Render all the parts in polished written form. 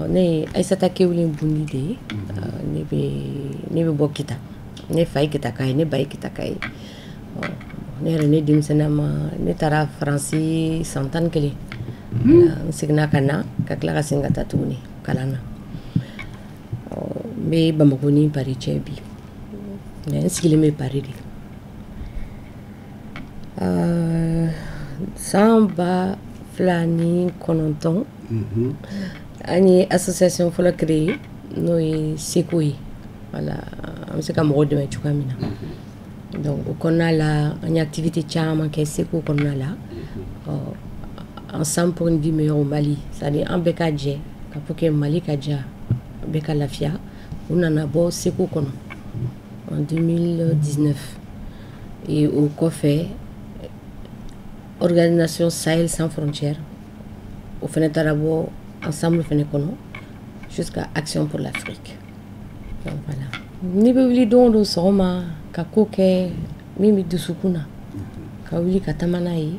ne Aïssata Kewulen Bundi de ne be bɔ Kita ne fa ye Kita ka ye ne ba ye Kita ka ye ne yɛrɛ ne denmisɛnnama ne taara Faransi san 11 n seginna ka na ka tila ka segin ka taa tuguni kalan na n bɛ Bamako ni Paris cɛ bi n sigilen bɛ Paris de san 2009 an ye association fɔlɔ créé n'o ye Seko ye voilà an bɛ se ka mɔgɔw dɛmɛ cogoya min na donc o kɔnɔna la an ye activité caman kɛ Seko kɔnɔna la ensemble pour une vie meilleure au Mali c'est-à-dire an bɛɛ ka jɛ ka pour que Mali ka diya bɛɛ ka lafiya u nana bɔ Seko kɔnɔ en 2019 et au kɔfɛ organisation Sahel sans frontières au fana taara bɔ ensemble fana kɔnɔ jusqu'à Action pour l'Afrique donc voilà ni bɛ wuli don o don sɔgɔma ka ko kɛ min bɛ dusukun na ka wuli ka taama n'a ye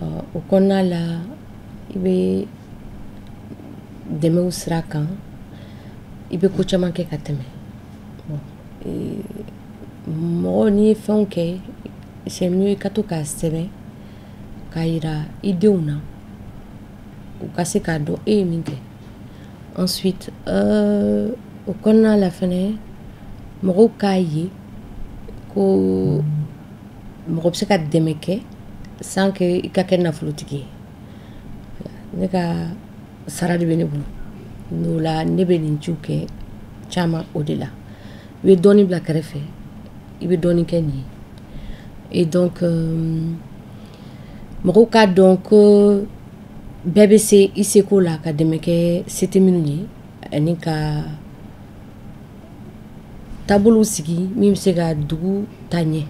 o kɔnɔna la i bɛ dɛmɛw sira kan i bɛ ko caman kɛ ka tɛmɛ mɔgɔ n'i ye fɛnw kɛ c'est mieux i ka to k'a sɛbɛn k'a yira i denw na u ka se k'a dɔn e ye min kɛ ensuite o kɔnɔna la fɛnɛ mɔgɔw k'a ye ko mɔgɔ bɛ se ka dɛmɛ kɛ sans que i ka kɛ nafolotigi ye ne ka sara de bɛ ne bolo n'o la ne bɛ nin ciw kɛ caman o de la i bɛ dɔɔnin bila kɛrɛfɛ i bɛ dɔɔnin kɛ nin ye et donc mɔgɔw k'a dɔn ko bɛɛ bɛ se i seko la ka dɛmɛ kɛ se tɛ minnu ye ani ka taabolow sigi min bɛ se ka dugu taa ɲɛ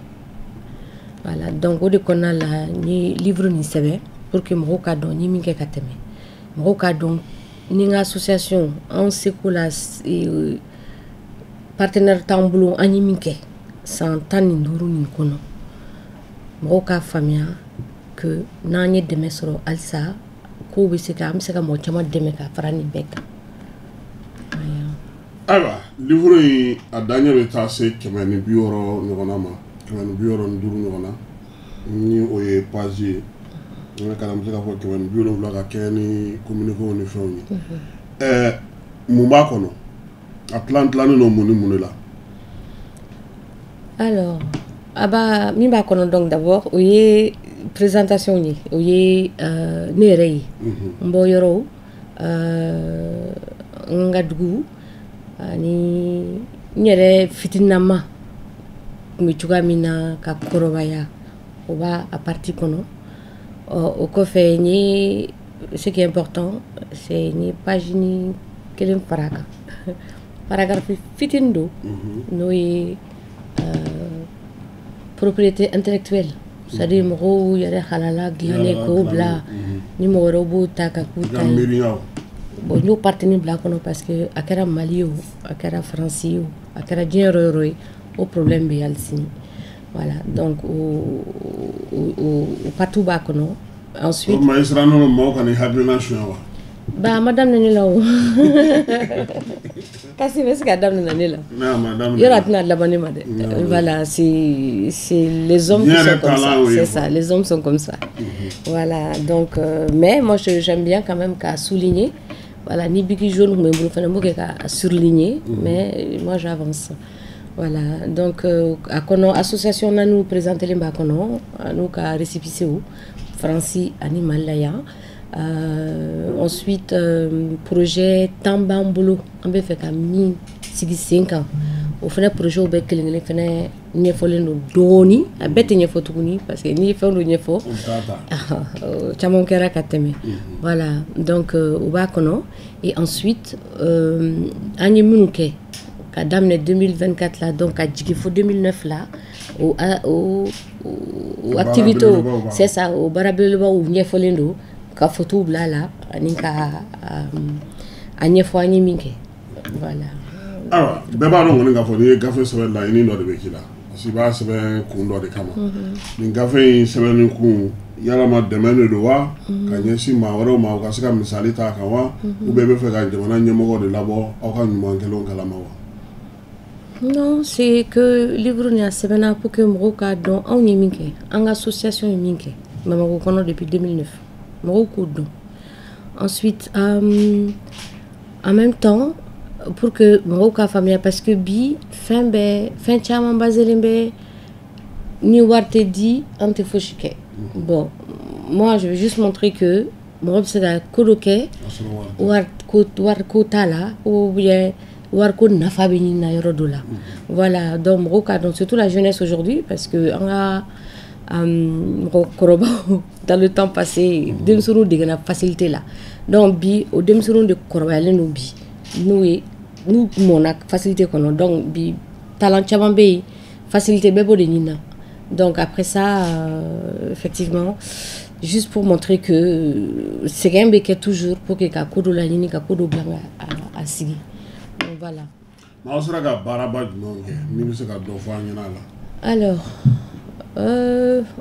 voilà donc o de kɔnɔna la n ye livre nin sɛbɛn pour que mɔgɔw k'a dɔn n ye min kɛ ka tɛmɛ mɔgɔw k'a dɔn ni n ka association an seko la partenaire t'an bolo an ye min kɛ san 15 nin kɔnɔ mɔgɔw k'a faamuya que n'an ye dɛmɛ sɔrɔ halisa ko bɛ se ka an bɛ se ka mɔgɔ caman dɛmɛ ka fara nin bɛɛ kan ayiwa livre in a daɲɛ bɛ taa se 160 ɲɔgɔnna ma 165 ɲɔgɔnna ni o ye page ye n bɛ kalan bɛ se ka fɔ 170 ka kɛ ni communiqués ni fɛnw ye mun b'a kɔnɔ a tilannen don mun ni mun de la alors min b'a kɔnɔ donc d'abord o ye présentation ye o ye ne yɛrɛ ye n bɔ yɔrɔw n ka dugu ani n yɛrɛ fitininama tun bɛ cogoya min na ka kɔrɔbaya o b'a a partie kɔnɔ o kɔfɛ n ye ce qui est important c'est n ye page ni kelen fara kan paragraphe fitinin don n'o ye propriété intellectuelle c'est-à-dire mɔgɔw yɛrɛ halala dilannen k'o bila ni mɔgɔ wɛrɛw b'o ta ka k'u ta ye bon n y'o partinin bila kɔnɔ parce que a kɛra Mali ye o a kɛra Faransi ye o a kɛra diɲɛ yɔrɔ yɔrɔ ye o problème bɛ hali sini voilà donc o partout b'a kɔnɔ ensuite o ma i sera nɔnɔ mɔgɔw ka ni hakilina suɲɛ wa ba ma daminɛ ne la o kasi bɛ se ka daminɛ ne la yɔrɔ a tɛna laban ne ma dɛ voilà c'est les hommes qui sont comme ça c'est ça les hommes sont comme ça voilà donc mais moi j'aime bien quand même qu'à souligner voilà ni biki jaune ou même fana mo ka surligner mais moi j'avance voilà donc a kono association na nous présenter les ba kono nous ka récépissé ou Franci ani Malaya ensuite projet Tambambolo on be fait ka mi sigi 5 ans o fana projet o be kelen fana ɲɛfɔlen don dɔɔni a bɛɛ tɛ ɲɛfɔ tuguni parce que ni fɛn dɔ ɲɛfɔ caman kɛra ka tɛmɛ voilà donc o b'a kɔnɔ et ensuite an ye minnu kɛ ka daminɛ 2024 la donc ka jigin fo 2009 la o activité c'est ça o baara belebelebaw ɲɛfɔlen don ka photo bila la ani ka a ɲɛfɔ an ye min kɛ voilà awa bɛɛ b'a dɔn kɔni k'a fɔ n'i ye gafe sɛbɛn laɲini dɔ de bɛ k'i la parce que b'a sɛbɛn kun dɔ de kama nin gafe in sɛbɛnni kun yalama dɛmɛ de don wa ka ɲɛsin maa wɛrɛw ma u ka se ka misali ta kan wa ou bien bɛ fɛ ka jamana ɲɛmɔgɔ de labɔ aw ka ɲuman kɛlenw kalama wa? Non, c'est que livre ni a sɛbɛnna pour que mɔgɔw k'a dɔn anw ye min kɛ an ka association ye min kɛ Bamako kɔnɔ depuis 2009 mɔgɔw k'o dɔn. Ensuite en même temps pour que mɔgɔw k'a faamuya parce que bi fɛn caman baselen bɛ ni wari tɛ di an tɛ fosi kɛ. Bon, moi je vais juste montrer que mɔgɔ bɛ se ka ko dɔ kɛ wari ko t'a la ou bien wari ko nafa bɛ ɲini na yɔrɔ dɔ la. Voilà, donc mɔgɔw k'a dɔn surtout la jeunesse aujourd'hui parce que an ka mɔgɔkɔrɔbaw dans le temps passé denmisɛnninw degera facilité la donc bi o denmisɛnninw de kɔrɔbayalen don bi n'u mɔna facilité kɔnɔ donc bi talent caman bɛ yen facilité bɛɛ b'o de ɲini na donc après ça effectivement juste pour montrer que sɛgɛn bɛ kɛ toujours pour que ka ko dɔ laɲini ka ko dɔ bila a sigi donc voilà. N'aw sera ka baaraba jumɛn kɛ ni bɛ se ka dɔ fɔ an ɲɛna a la? Alors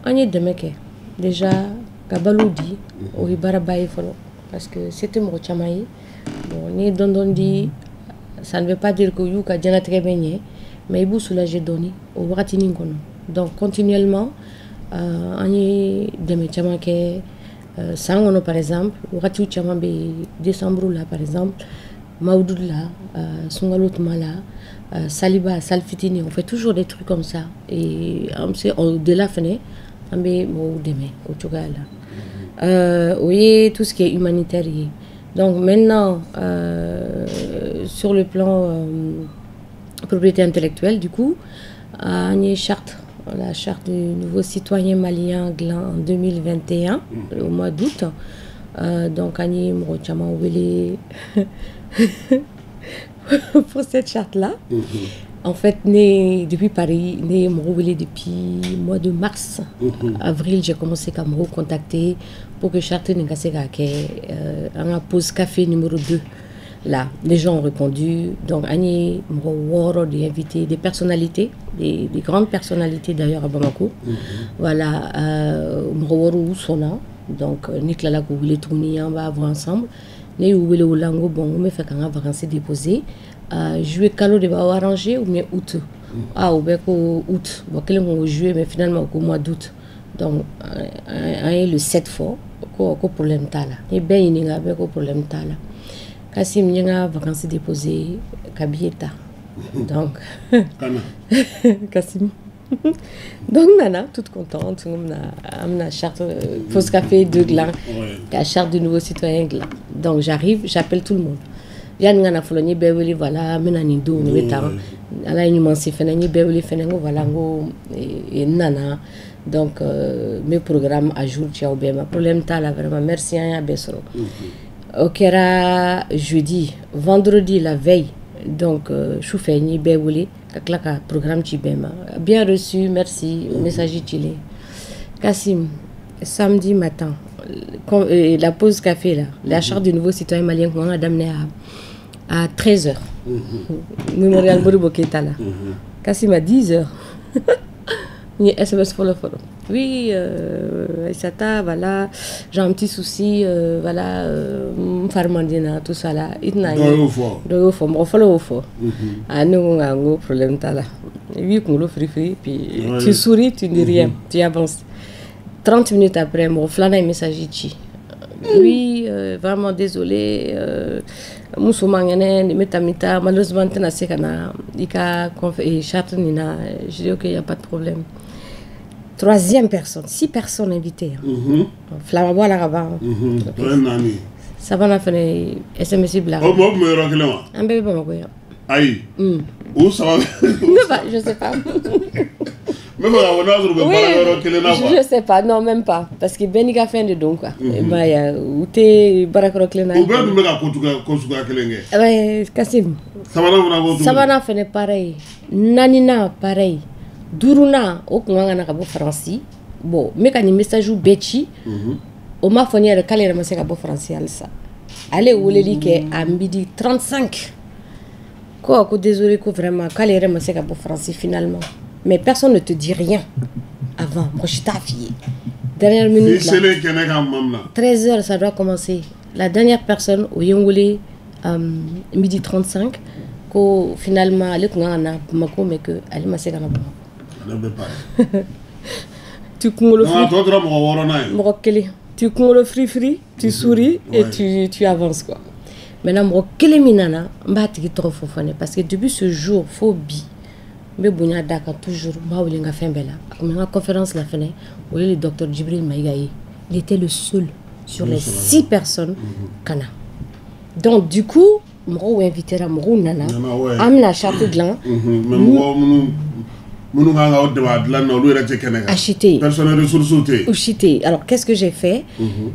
an ye dɛmɛ kɛ déjà ka balo di o ye baaraba ye fɔlɔ parce que c'était mɔgɔ caman ye bon ni dɔndɔn di ça ne veut pas dire que y'u ka diɲɛlatigɛ bɛ ɲɛ mais i b'u soulager dɔɔni o wagatinin kɔnɔ donc continuellement an ye dɛmɛ caman kɛ san kɔnɔ par exemple wagatiw caman bɛ décembre la par exemple Mawlud la sunkalo tuma la saliba sali fitini on fait toujours des trucs comme ça et au-delà fɛnɛ an bɛ mɔgɔw dɛmɛ o cogoya la o ye tout ce qui est humanitaire ye donc maintenant sur le plan propriété intellectuelle du coup an ye la charte du nouveau citoyen malien glan en 2021 au mois d'août donc an ye mɔgɔ caman wele pour cette charte là en fait depuis Paris né mɔgɔ wele depuis mois de mars avril j'ai commencé à me contacter pour que charte nin ka se ka kɛ an ka pause café numéro 2 là les gens ont répondu donc an ye mɔgɔ 6 de invité des personnalités des grandes personnalités d'ailleurs à Bamako voilà mɔgɔ 6 u sɔnna donc ni tilala k'u wele tuguni an b'a voir ensemble ne y'u wele o la n ko bon n bɛ fɛ ka n ka vacances déposer juillet kalo de b'aw arrangé ou bien août u bɛ ko août bon kelen ko juillet mais finalement ko mois d'août donc an ye le 7 fɔ ko problème t'a la ni bɛɛ ɲininka bɛɛ ko problème t'a la Kassim n ye n ka vacances déposer ka billet ta donc Kassim donc nana toute contente amna charte pause café de glan la charte du nouveau citoyen glan donc j'arrive j'appelle tout le monde yani ngana folo ni bɛɛ wele voilà mena ni do ni bɛ taa ala ye ɲuman se fɛnɛ ni bɛɛ wele fɛnɛ ko voilà ko nana donc mes programmes à jour ciao bɛɛ ma problème t'a la vraiment merci an y'a bɛɛ sɔrɔ o kɛra jeudi vendredi la veille donc sufɛ ni bɛɛ wele ka tila ka programme ci bɛɛ ma bien reçu merci message ci Kassim samedi matin la pause café là la charte du nouveau citoyen malien qu'on a d'amener à 13h mémorial Modibo Keïta là Kassim à 10h ni SMS follow oui Aïssata voilà j'ai un petit souci voilà farmandina tout ça là itna do fo mo follow fo nous un problème ta là oui qu'on free puis tu souris tu dis rien tu avances 30 minutes après mon flana message ici oui vraiment désolé musumangene metamita malheureusement tena sekana ika charte nina je dis OK, il y a pas de problème. Troisième personne, 6 personnes invitées. Flamabo la raba. Ça va na fene SMS bla. Oh mo me ro kele wa. Un bébé bon quoi. Aïe. Où ça va? Je sais pas. Même je sais pas, non même pas parce que Benika fait de don quoi. Bah ya ute barakro klena. Ou bien tu me ga kosuga kelenge. Kassim. Ça va na fait pareil. Nanina pareil. Duruna o kunga na kabo français. Bon, mais quand il message ou betchi, on m'a fourni le calendrier mais c'est kabo français ça. Allez où les que à midi 35. Quoi, désolé que vraiment calendrier mais c'est kabo français finalement. Mais personne ne te dit rien avant. Moi, je t'affiche. Dernière minute, là, 13h, ça doit commencer. La dernière personne, au Yongolé, midi 35, finalement, elle est mais que elle m'a dit tu le free, tu souris et tu avances, quoi. Maintenant, parce que depuis ce jour, phobie. Mais toujours, la conférence la fenêtre, le docteur Djibril Maïgaï, il était le seul sur les 6 personnes Kana. Donc du coup, je vais inviter à Nana, Amna Château-Glan, acheter. Alors qu'est-ce que j'ai fait?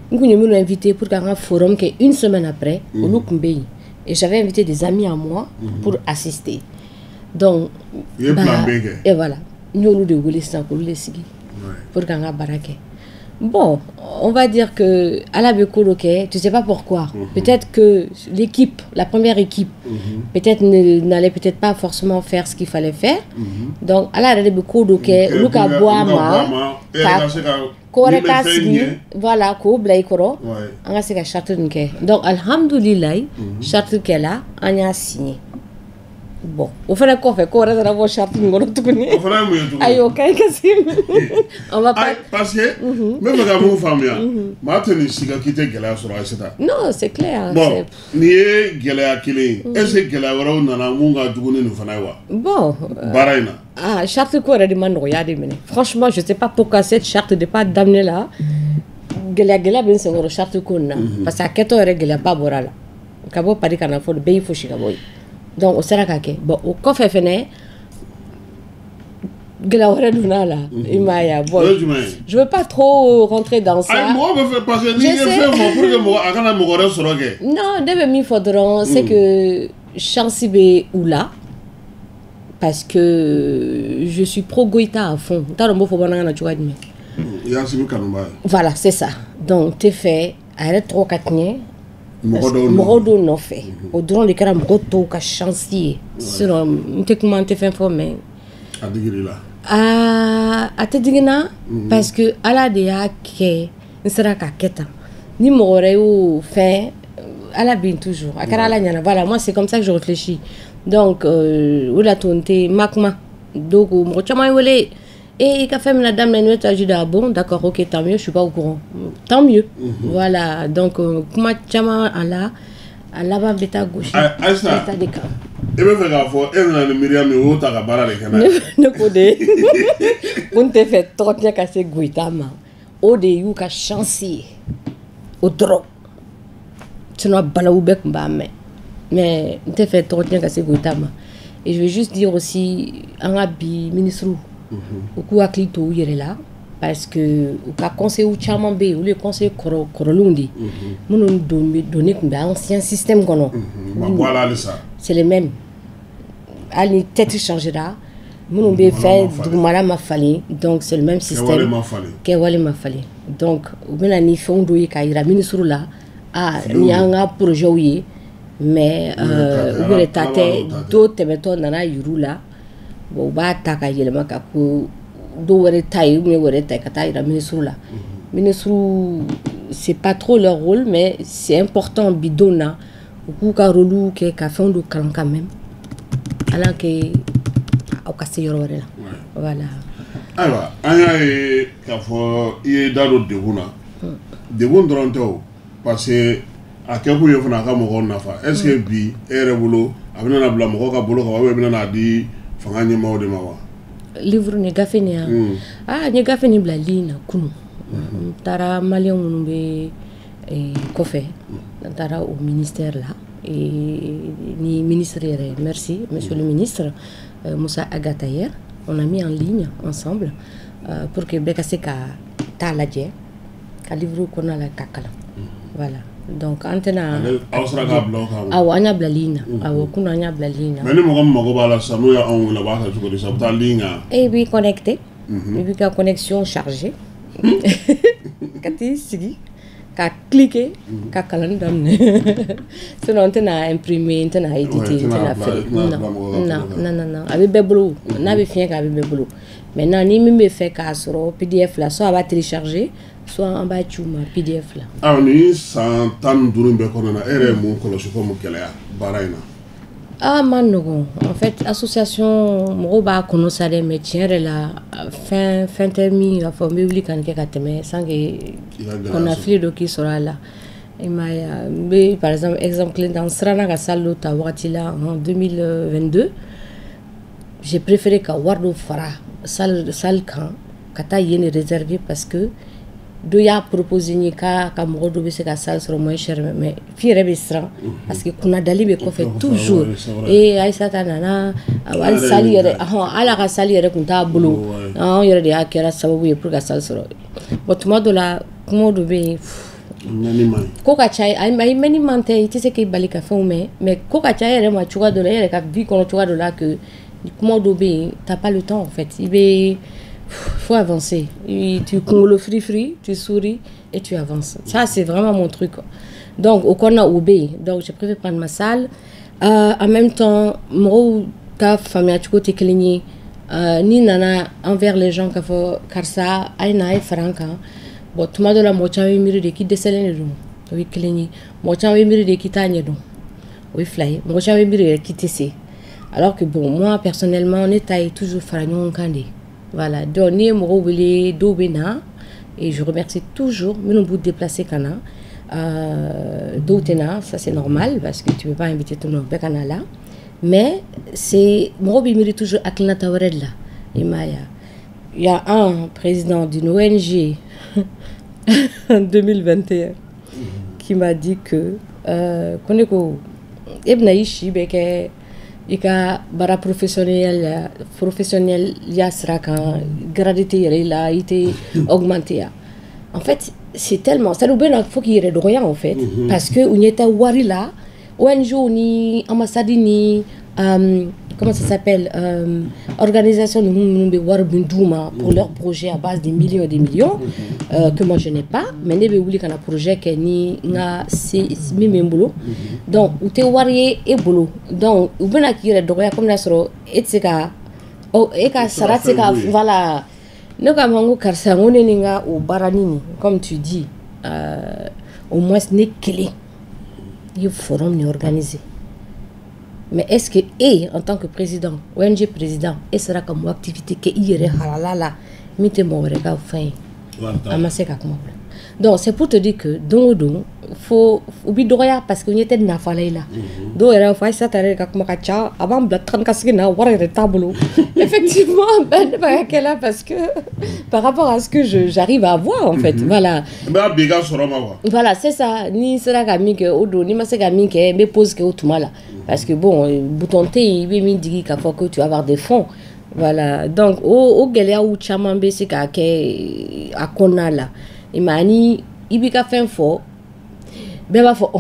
Nous l'ai invité pour un forum qui est une semaine après au Lukumbeyi. Et j'avais invité des amis à moi pour assister. Donc, et voilà, nous avons déroulé ça pour les signer. Pour qu'on a baraqué. Bon, on va dire que à la Bekolo, tu ne sais pas pourquoi. Peut-être que l'équipe, la première équipe, peut-être n'allait peut-être pas forcément faire ce qu'il fallait faire. Donc, à la Bekolo, Luka Boama, voilà, ko blay koro, on a signé charte nke. Donc, alhamdoulilah, charte qu'elle a, on a signé. Bon, au fait, quoi fait qu'on reste à la charte de aïe, ok, on va pas. Parce que, même quand vous femme, maintenant, si vous quittez Gala sur la cita. Non, c'est clair. Bon, ni Gala Kili, est-ce que Gala Wara n'a munga Duguni nous fanawa? Bon, Baraina. Ah, charte quoi, demande, regardez, franchement, je ne sais pas pourquoi cette charte n'est pas d'amener là. Gala, bien sûr, charte qu'on a. Parce qu'à 4 heures, Gala pas borala. Kabo Paris, qu'on a fait le pays, faut chicaboy. Donc, au Sarakake, bon, au coffre fenêtre, je ne veux pas trop rentrer dans ça. Non, il faudra, c'est que Chansibé ou là, parce que je suis pro-Goïta à fond. Voilà, c'est ça. Donc, tu fais, arrête trop katnier. Morodo no fait au drone les caram roto ka chantier sinon m'te comment te fait informer à te digna parce que ala de ya ke nsera ka keta ni moré ou fait à la bin toujours à kara la nyana. Voilà, moi c'est comme ça que je réfléchis. Donc ou la tonté makma donc mo chama wele. Et il a fait la dame la nuit à Juda. Bon, d'accord, ok, tant mieux, je suis pas au courant. Tant mieux. Voilà, donc, comment chama ala, là-bas, bêta gauche. Bêta des camps. Et bien, faire gaffe, elle n'a le Myriam ou t'as la barre avec elle. Ne connais. On te fait trop bien casser Guitama. Au de you ka chancy. Au drop. Tu n'as pas la oubek mbame. Mais on te fait trop bien casser Guitama. Et je vais juste dire aussi, en habit, ministre. Au coup à clito il est là parce que au cas conseil ou chamambé ou le conseil corolundi nous donner un ancien système qu'on voilà ça c'est le même à la tête changera nous be fait du mala ma fallé donc c'est le même système que wale ma fallé donc au bien ni fond do ira ministre là ah ni un projet oui mais où les tatés d'autres méthodes nana yuru là. Bon, bah, t'as y le maca pour d'où taille, mais où est ta taille, la ministre là. Ministre, c'est pas trop leur rôle, mais c'est important, bidona, ou couca relou, qui est café de calan quand même. Alors que, au casse là. Voilà. Alors, il y a dans le dégoût. Dégoût d'entendre, parce que, à quel point il faut qu'on nafa. Est-ce que, bi, est boulot, avec un blanc, un boulot, on a dit. Livre ni gafeni ya ni gafeni bla lina kunu tara malien munu be kofe tara au ministère là et ni ministre merci monsieur le ministre Moussa Agatayer on a mis en ligne ensemble pour que bekaseka taladje ka livre qu'on a la kakala voilà. Donc, antena. Anya blalina. Kuna anya blalina. Mais nous avons samuya on la base sur les abdalina. Et puis connecté. Et puis la connexion chargée. Kati sigi. ka cliquer ka kalan daminɛ sinon n tɛna imprimer n tɛna éditer n tɛna faire non a bɛ bɛɛ bolo n'a bɛ fiɲɛ kɛ a bɛ bɛɛ bolo maintenant ni min bɛ fɛ k'a sɔrɔ PDF la soit a b'a télécharger soit an b'a ci u ma PDF la. Alors ni san 15 bɛɛ kɔnɔna na e yɛrɛ ye mun kɔlɔsi comme gɛlɛya baara in na. Ah man nɔgɔn en fait association mɔgɔw b'a kɔnɔ sa dɛ mais tiɲɛ yɛrɛ la fɛn tɛ min k'a fɔ n bɛ wuli ka nin kɛ ka tɛmɛ sans que kɔnɔnafili dɔ k'i sɔrɔ a la i m'a ye n bɛ par exemple kelen ta n siranna ka salle dɔ ta wagati la en 2022 j'ai préféré ka wari dɔ fara salle kan ka taa yen de réserver parce que dɔ y'a proposé n ye ka mɔgɔ dɔ bɛ se ka salle sɔrɔ moins cher mais f'i yɛrɛ bɛ siran parce que kunnadali bɛ kɔfɛ toujours Aïssata nana hali salle yɛrɛ hali a ka salle yɛrɛ tun t'a bolo anw yɛrɛ de y'a kɛra sababu ye pour ka salle sɔrɔ bon tuma dɔ la kuma dɔ bɛ yen ko ka ca a mɛnni man tɛ i tɛ se k'i bali ka fɛnw mɛn mais ko ka ca e yɛrɛ ma cogoya dɔ la e yɛrɛ ka vie kɔnɔ cogoya dɔ la que kuma dɔ bɛ yen t'as pas le temps en fait i bɛ faut avancer. Tu kunkolo free, tu souris et tu avances. Ça, c'est vraiment mon truc. Donc, au corner obéi. Donc, je préfère prendre ma salle. En même temps, moi, ta famille, tu côté cligné. Ni nana envers les gens qui font karsa, aïna et franca. Bon, tout le monde la moitié est miré de qui décèle le oui cligné. Moitié est miré de qui tagne donc. Oui fly. Moitié est miré de qui tessé. Alors que bon, moi personnellement, on est toujours faragnon candé. Voilà, donc ni mo wele do bena et je remercie toujours mais bout déplacer kana d'autena ça c'est normal parce que tu peux pas inviter tout le monde bekana là mais c'est mo bi mérite toujours aklinata wared là il y a un président d'une ONG en 2021 qui m'a dit que koneko ebna ishi beke ika bara professionnel ya sraka gradité là été augmenté en fait c'est tellement ça nous ben faut qu'il y ait de rien en fait parce que on était wari là ONG ni ambassade ni comment ça s'appelle organisation de war binduma pour leur projet à base de millions et des millions que moi je n'ai pas mais ne be wuli kana projet que ni nga c'est même boulot donc ou te wari et boulot donc ou bena ki re doya comme la soro etika o eka saratika voilà ne ka mango karsa ngone ninga o baranini comme tu dis au moins ne clé il forum ni organisé. Mais est-ce que, en tant que président, ONG président, et sera comme activité que il y a là, mettez mon regard fin. Donc c'est pour te dire que donc faut oublier parce qu'on était na falay là. Donc il faut ça t'arrêter comme kacha avant de 34 na war tableau. Effectivement ben là parce que par rapport à ce que j'arrive à voir en fait voilà. Voilà c'est ça ni sera kami que odo ni mase kami que me pose que outuma là parce que bon bouton T il veut me dire qu'il faut que tu vas avoir des fonds. Voilà donc au galère ou chamambe c'est qu'à kona là. Imani ibika fen fo beba fo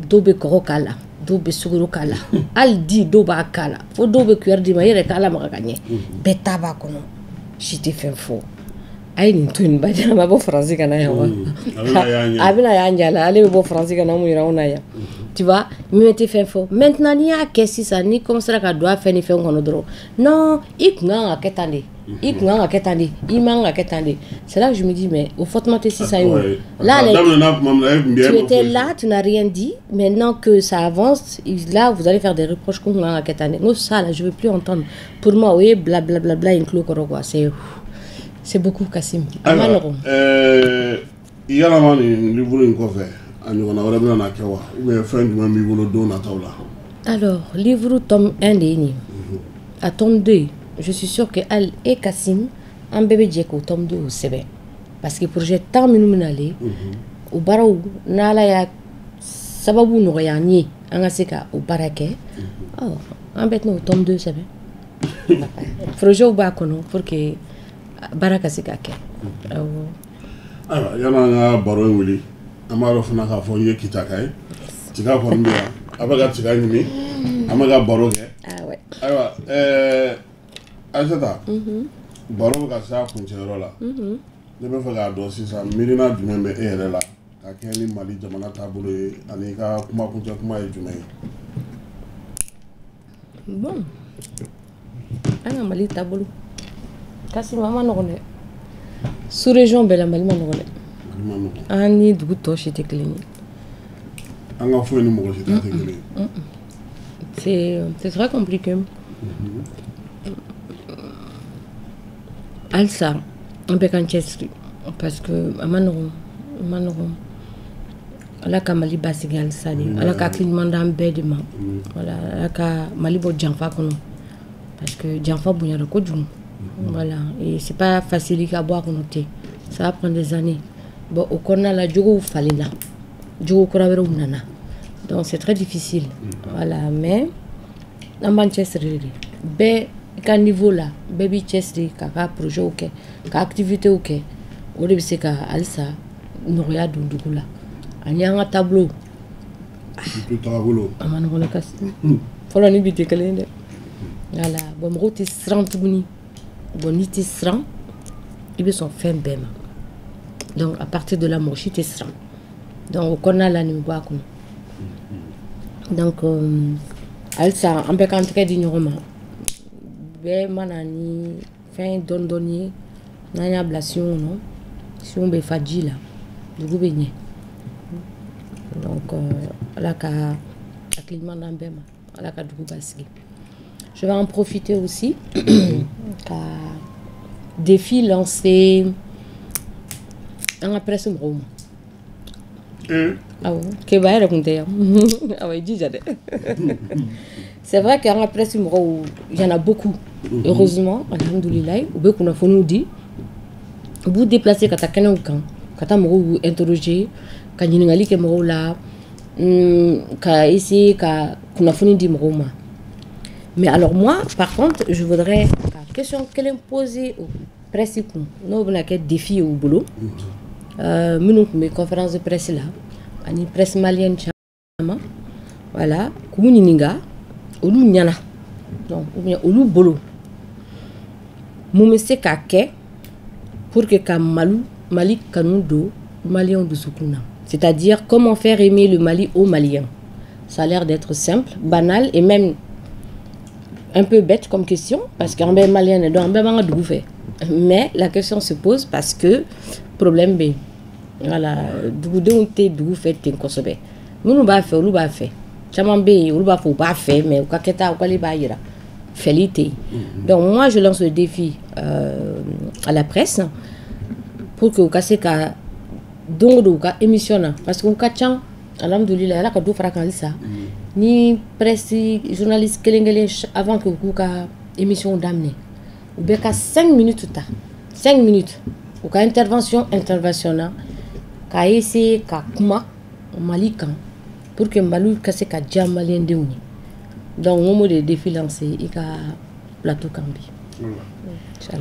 do be ko kala do be suguru kala al di do ba kala fo do be kuer di ma yere kala ma gagné beta ba kono j'étais fen fo ay ni tun ba jama bo français kana ya wa abina ya njala ale bo français kana mu ira ona ya tu vois me mettez fen fo maintenant ni a kesi ça ni comme ça ka doit faire ni fen kono dro non iknga ketande c'est là que je me dis mais au fond c'est ça là tu étais là tu n'as rien dit maintenant que ça avance là vous allez faire des reproches comme non ça là je veux plus entendre pour moi oui bla bla bla bla inclus quoi c'est beaucoup Kassim alors il y a la mani livre une cover ani on a vraiment na kewa mais fin du même livre do na taula alors livre tome 1 ni à tome 2 je suis sûr que elle et Kassim un bébé djeko tome 2 au sebe parce que projet tant minumunale au barau nala ya sababu no yani anga seka au barake oh un bête no tome 2 sebe projet au bakono pour que baraka seka ke alors yana nga baro wuli amaro funa ka fo ye kitakai tika ko mbia abaga tika nyimi amaga baro ke ah ouais aywa Aïssata baro ka sa kun cero la ne be fa ga do sisan mirina dumen be e yɛrɛ la ka kɛ ni Mali jamana taabolo ye ani ka kuma kuncɛ kuma ye jumɛn ye? Bon, an ka Mali taabolo kasi ma nɔgɔn dɛ. Sous région bɛɛ la Mali ma nɔgɔn dɛ. An ni dugu tɔ si tɛ kelen ye. An ka foyi ni mɔgɔ si tɛ kelen ye. C'est très compliqué. Alsa, on peut qu'en chester parce que a ma nɔgɔn. Ala ka Mali basigi alisa de. Ala ka hakilima d'an bɛɛ de ma. Voilà, ala ka Mali bɔ janfa kɔnɔ parce que janfa bonyara kojugu. Voilà, et c'est pas facile ka bɔ a kɔnɔ ten. Ça va prendre des années. Bon, au kɔnɔna la jogow falenna. Jogo kura wɛrɛw nana. Donc c'est très difficile. Voilà, mais an b'an cɛsiri de. Bɛɛ ka niveau la, bɛɛ b'i cɛsiri k'a ka projets kɛ, ka activités kɛ. O de bɛ se ka halisa nɔgɔya don dugu la. Ani an ka tableau. A ma nɔgɔn dɛ kasi. Fɔlɔ ni bi tɛ kelen ye dɛ. Voilà, bon mɔgɔw tɛ siran tuguni. Bon n'i tɛ siran, i bɛ sɔn fɛn bɛɛ ma. Donc à partir de là, mɔgɔ si tɛ siran. Donc o kɔnɔna la nin bɛ bɔ a kɔnɔ. Donc halisa an bɛɛ k'an tɛgɛ di ɲɔgɔn ma. Bɛɛ mana ni fɛn dɔɔni dɔɔni ye n'an y'a bila siyon kɔnɔ, siyon bɛ fa ji la, dugu bɛ ɲɛ. Donc ala ka hakilima d'an bɛɛ ma, ala ka dugu basigi. Je vais en profiter aussi ka défi lancé an ka presse mɔgɔw ma. Keba yɛrɛ kun tɛ yan. Awɔ i jija dɛ. C'est vrai qu'an ka presse mɔgɔw, il y en a beaucoup. Heureusement, alhamdulilayi, u bɛ kunnafoniw di. U b'u déplacer ka taa kɛnɛw kan, ka taa mɔgɔw interroger, ka ɲininkali kɛ mɔgɔw la, ka essayer ka kunnafoni di mɔgɔw ma. Mais alors moi, par contre, je voudrais ka question kelen poser au presse kun, n'o bɛna kɛ défi ye u bolo. Minnu tun bɛ conférence de presse la, ani presse malienne caman, voilà, k'u ɲininka, olu ɲana, donc ou bien olu bolo, mun bɛ se ka kɛ pour que ka Mali kanu don Maliens dusukun na. C'est-à-dire comment faire aimer le Mali aux Maliens. Ça a l'air d'être simple, banal et même un peu bête comme question parce qu'en bɛ Malien ne don, en bɛ b'an ka dugu fɛ. Mais la question se pose parce que problème bɛ yen. Voilà, dugudenw tɛ dugu fɛ ten kosɛbɛ. Minnu b'a fɛ olu b'a fɛ. Caman bɛ yen olu b'a fɔ u b'a fɛ mais u ka kɛta u k'ale b'a yira. Fɛli tɛ yen. Donc moi je lance le défi à la presse pour que u ka se ka don o don u ka émission na parce que u ka ca alhamdulilayi ala ka do fara kan halisa ni presse journaliste kelen avant que u k'u ka émission daminɛ u bɛ ka 5 minutes ta 5 minutes u ka intervention na k'a essayer ka kuma Mali kan pour que Mali ka se ka diya Malien denw ye. Donc n ko m'o de défi lancer i ka plateau kan bi.